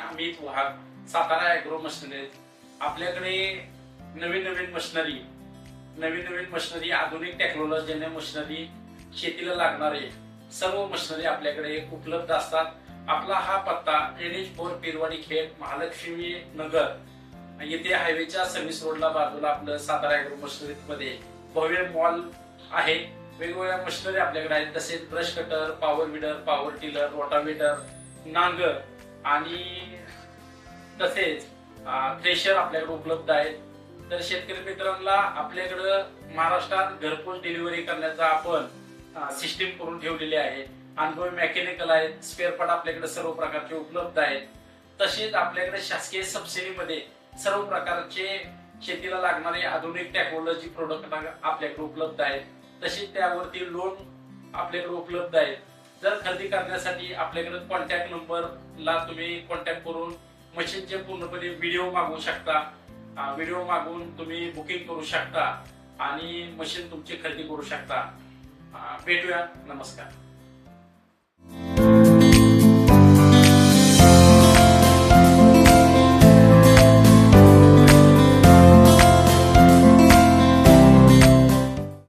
अमित वाघ, Satara agro machinery. आपल्याकडे नवीन नवीन machinery आधुनिक टेक्नॉलॉजीने machinery शेतीला लागणारे सर्व मशिनरी आपल्याकडे उपलब्ध असतात. आपला हा पत्ता NH4 पिरवाडी खेड, महालक्ष्मी नगर येथे हायवेच्या सर्व्हिस रोडला बाजूला आपलं सातारा ॲग्रो मशिनरी मध्ये भव्य मॉल आहे. वेगवेगळ्या मशिनरी आपल्याकडे आहेत. तसेच brush cutter, power weeder, power tiller, rotavator, नांगर आणि तसेच थ्रेशर आपल्याकडे उपलब्ध आहेत. तर शेतकरी मित्रांना आपल्याकडं महाराष्ट्रात घरपोच डिलिव्हरी करण्याचा आपण सिस्टीम करून ठेवलेली आहे. अनुभवी मेकॅनिकल आहेत. स्पेअर पार्ट आपल्याकडे सर्व प्रकारचे उपलब्ध आहेत. तसेच आपल्याकडे शासकीय सबसिडीमध्ये सर्व प्रकारचे शेतीला लागणारे आधुनिक टेक्नॉलॉजी प्रोडक्ट आपल्याकडे उपलब्ध आहेत. तसेच त्यावरती लोन आपल्याकडे उपलब्ध आहे. जर खरेदी करण्यासाठी आपल्याकडे कॉन्टॅक्ट नंबरला तुम्ही कॉन्टॅक्ट करून मशीनचे पूर्णपणे व्हिडिओ मागवू शकता. व्हिडिओ मागवून तुम्ही बुकिंग करू शकता आणि मशीन तुमची खरेदी करू शकता. भेटूया. नमस्कार.